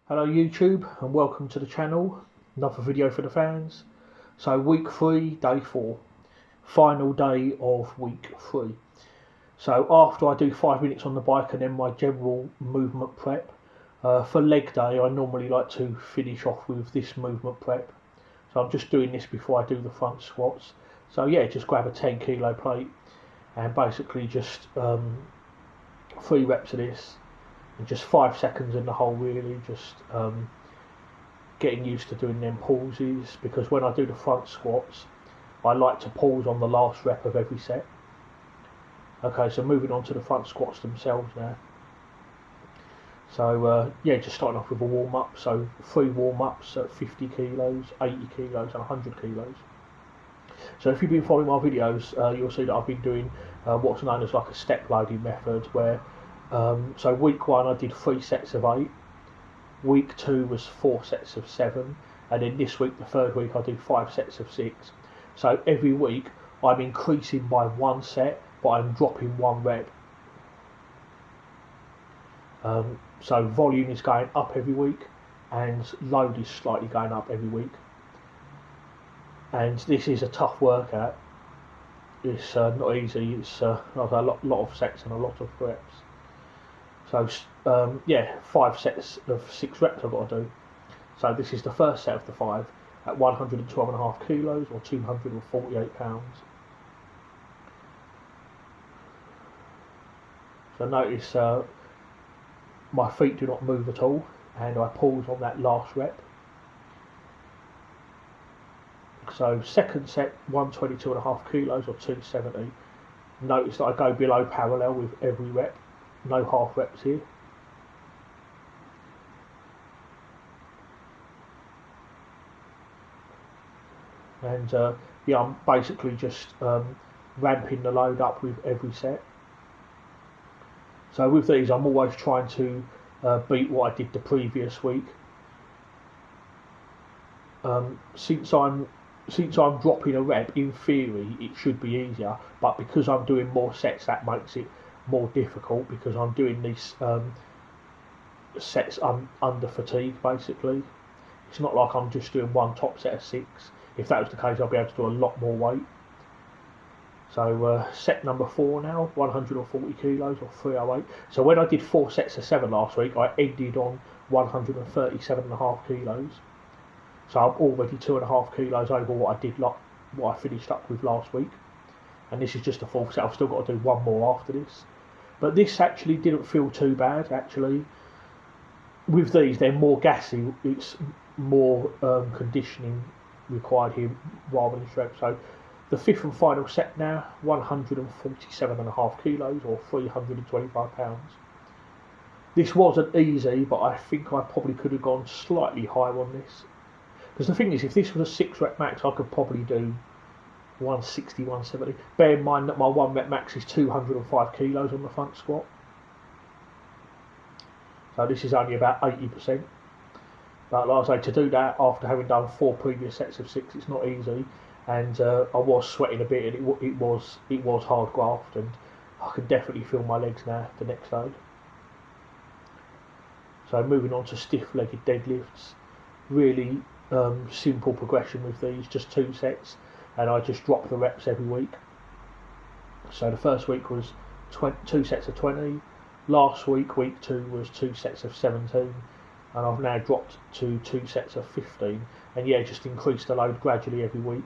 Hello YouTube and welcome to the channel. Another video for the fans. So week 3, day 4. Final day of week 3. So after I do 5 minutes on the bike and then my general movement prep, for leg day I normally like to finish off with this movement prep. So I'm just doing this before I do the front squats. So yeah, just grab a 10 kilo plate and basically just 3 reps of this. And just 5 seconds in the hole, really, just getting used to doing them pauses, because when I do the front squats I like to pause on the last rep of every set. Okay, so moving on to the front squats themselves now. So yeah, just starting off with a warm up. So 3 warm ups at 50 kilos, 80 kilos and 100 kilos. So if you've been following my videos, you'll see that I've been doing what's known as like a step loading method, where so week 1 I did 3 sets of 8, week 2 was 4 sets of 7, and then this week, the third week, I do 5 sets of 6. So every week I'm increasing by 1 set, but I'm dropping 1 rep. So volume is going up every week and load is slightly going up every week. And this is a tough workout. It's not easy. It's a lot of sets and a lot of reps. So yeah, 5 sets of 6 reps I've got to do. So this is the first set of the 5 at 112.5 kilos or 248 pounds. So notice my feet do not move at all, and I pause on that last rep. So second set, 122.5 kilos or 270. Notice that I go below parallel with every rep. No half reps here. And yeah, I'm basically just ramping the load up with every set. So with these, I'm always trying to beat what I did the previous week. Since I'm dropping a rep, in theory it should be easier, but because I'm doing more sets, that makes it more difficult, because I'm doing these sets under fatigue basically. It's not like I'm just doing one top set of 6. If that was the case, I'll be able to do a lot more weight. So set number 4 now, 140 kilos or 308. So when I did 4 sets of 7 last week, I ended on 137.5 kilos. So I'm already 2.5 kilos over what I finished up with last week. And this is just a 4th set. I've still got to do 1 more after this. But this actually didn't feel too bad, actually. With these, they're more gassy. It's more conditioning required here rather than strength. So the 5th and final set now, 147.5 kilos or 325 pounds. This wasn't easy, but I think I probably could have gone slightly higher on this. Because the thing is, if this was a 6 rep max, I could probably do 160, 170. Bear in mind that my 1 rep max is 205 kilos on the front squat. So this is only about 80%. But like I say, to do that after having done 4 previous sets of 6, it's not easy. And I was sweating a bit, and it was hard graft, and I can definitely feel my legs now the next day. So moving on to stiff legged deadlifts. Really simple progression with these, just 2 sets. And I just drop the reps every week. So the first week was 2 sets of 20. Last week, week 2, was 2 sets of 17. And I've now dropped to 2 sets of 15. And yeah, just increase the load gradually every week.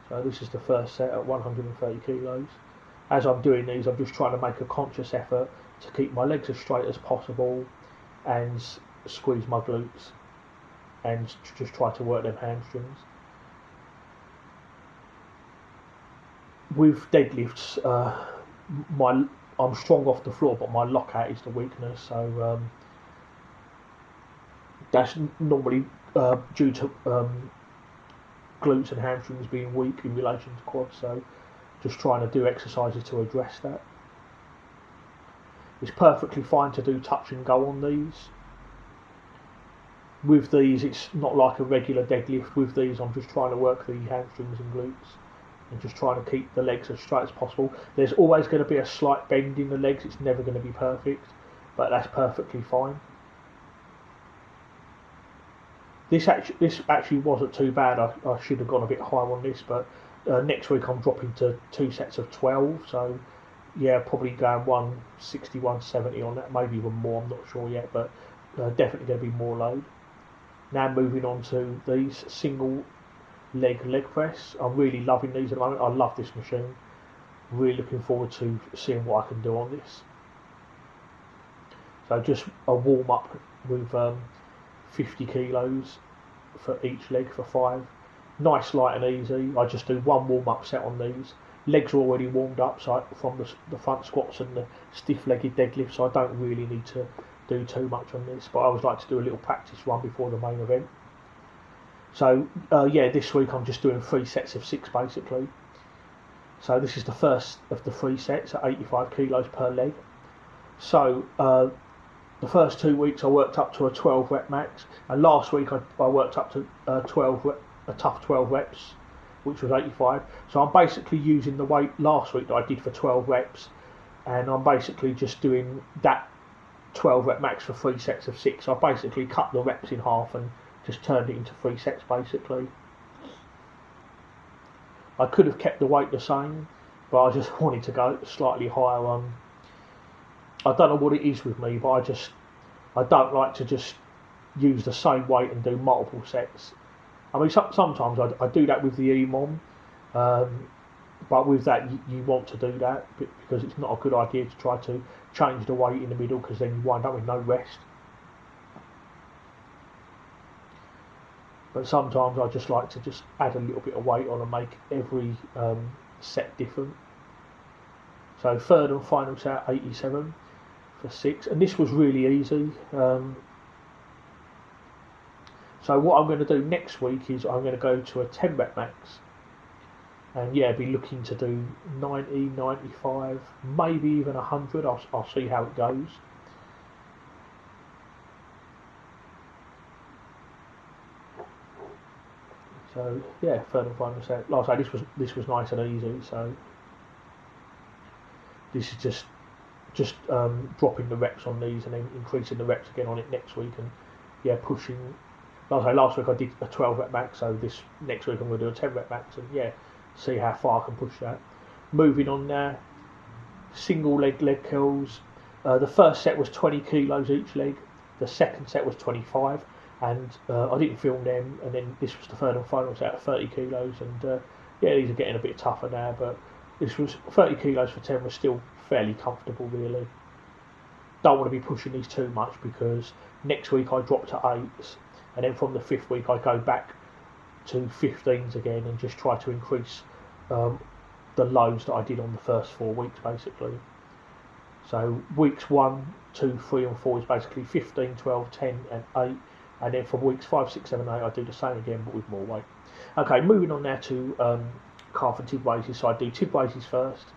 So this is the first set at 130 kilos. As I'm doing these, I'm just trying to make a conscious effort to keep my legs as straight as possible and squeeze my glutes and just try to work them hamstrings. With deadlifts, I'm strong off the floor, but my lockout is the weakness. So that's normally due to glutes and hamstrings being weak in relation to quads. So just trying to do exercises to address that. It's perfectly fine to do touch and go on these. With these, it's not like a regular deadlift. With these, I'm just trying to work the hamstrings and glutes. and just trying to keep the legs as straight as possible. There's always going to be a slight bend in the legs, it's never going to be perfect, but that's perfectly fine. This actually wasn't too bad. I should have gone a bit higher on this, but next week I'm dropping to 2 sets of 12, so yeah, probably going 160, 170 on that, maybe even more, I'm not sure yet, but definitely going to be more load. Now moving on to these single leg press. I'm really loving these at the moment. I love this machine. Really looking forward to seeing what I can do on this. So just a warm up with 50 kilos for each leg for 5. Nice, light and easy. I just do one warm up set on these. Legs are already warmed up, so from the front squats and the stiff legged deadlift, so I don't really need to do too much on this, but I always like to do a little practice run before the main event. So yeah, this week I'm just doing 3 sets of 6 basically. So this is the first of the 3 sets at 85 kilos per leg. So the first 2 weeks I worked up to a 12 rep max, and last week I worked up to a tough 12 reps, which was 85. So I'm basically using the weight last week that I did for 12 reps, and I'm basically just doing that 12 rep max for 3 sets of 6. So I basically cut the reps in half and just turned it into 3 sets basically. I could have kept the weight the same, but I just wanted to go slightly higher on. I don't know what it is with me, but I don't like to just use the same weight and do multiple sets. I mean, sometimes I do that with the EMOM, but with that you want to do that because it's not a good idea to try to change the weight in the middle, because then you wind up with no rest. But sometimes I just like to just add a little bit of weight on and make every set different. So third and final set, 87 for 6, and this was really easy. So what I'm going to do next week is I'm going to go to a 10 rep max, and yeah, be looking to do 90, 95, maybe even 100. I'll see how it goes. So yeah, third and final set. Like I say, this was nice and easy. So this is just dropping the reps on these and then increasing the reps again on it next week, and yeah, pushing. Like I say, last week I did a 12 rep max, so this next week I'm going to do a 10 rep max, and yeah, see how far I can push that. Moving on now, single leg curls. The first set was 20 kilos each leg. The second set was 25, and I didn't film them. And then this was the third and final set at 30 kilos, and yeah, these are getting a bit tougher now, but this was 30 kilos for 10 was still fairly comfortable really. Don't want to be pushing these too much, because next week I drop to 8s, and then from the 5th week I go back to 15s again and just try to increase the loads that I did on the first 4 weeks basically. So weeks 1, 2, 3 and 4 is basically 15, 12, 10 and 8, and then from weeks 5, 6, 7, 8 I do the same again but with more weight. Okay, moving on now to calf and tib raises. So I do tib raises first.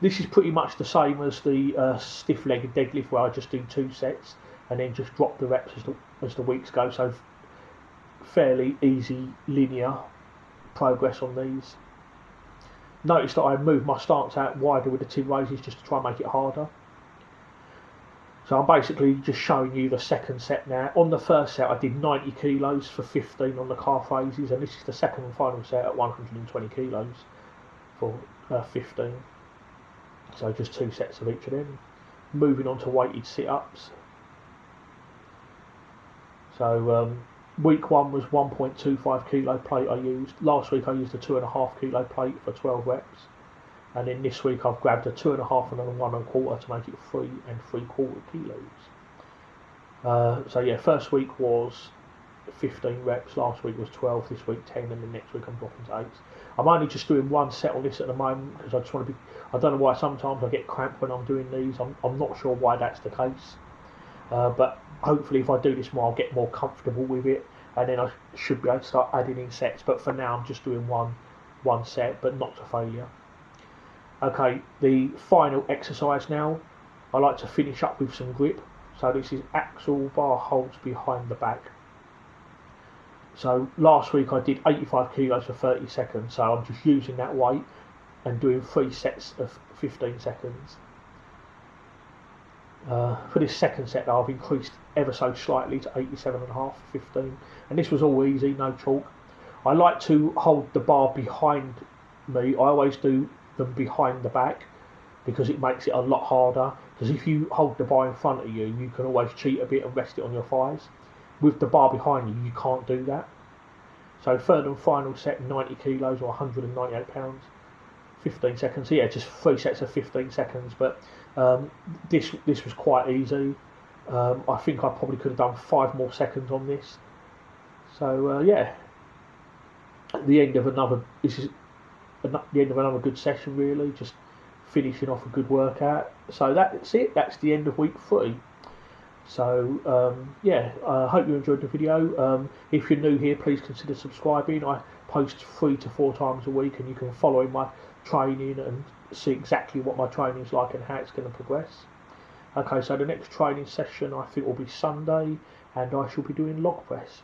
This is pretty much the same as the stiff legged deadlift, where I just do 2 sets and then just drop the reps as the weeks go. So fairly easy linear progress on these. Notice that I move my stance out wider with the tib raises just to try and make it harder. So I'm basically just showing you the second set now. On the first set I did 90 kilos for 15 on the calf raises, and this is the second and final set at 120 kilos for 15. So just 2 sets of each of them. Moving on to weighted sit-ups. So week 1 was 1.25 kilo plate I used. Last week I used a 2.5 kilo plate for 12 reps. And then this week I've grabbed a 2.5 and a 1 1/4 to make it 3 3/4 kilos. So yeah, first week was 15 reps, last week was 12, this week 10, and then next week I'm dropping to 8s. I'm only just doing 1 set on this at the moment because I just want to be. I don't know why sometimes I get cramp when I'm doing these. I'm not sure why that's the case, but hopefully if I do this more I'll get more comfortable with it, and then I should be able to start adding in sets. But for now I'm just doing one set, but not to failure. Okay, the final exercise now, I like to finish up with some grip. So this is axle bar holds behind the back. So last week I did 85 kilos for 30 seconds, so I'm just using that weight and doing 3 sets of 15 seconds. For this second set though, I've increased ever so slightly to 87.5 for 15, and this was all easy, no chalk. I like to hold the bar behind me. I always do them behind the back because it makes it a lot harder, because if you hold the bar in front of you, you can always cheat a bit and rest it on your thighs. With the bar behind you, you can't do that. So third and final set, 90 kilos or 198 pounds, 15 seconds. So yeah, just 3 sets of 15 seconds, but this was quite easy. I think I probably could have done 5 more seconds on this. So yeah, at the end of another, this is the end of another good session really, just finishing off a good workout. So that's it, that's the end of week 3. So yeah, I hope you enjoyed the video. If you're new here, please consider subscribing. I post 3 to 4 times a week, and you can follow in my training and see exactly what my training is like and how it's going to progress. Okay, so the next training session I think will be Sunday, and I shall be doing log press.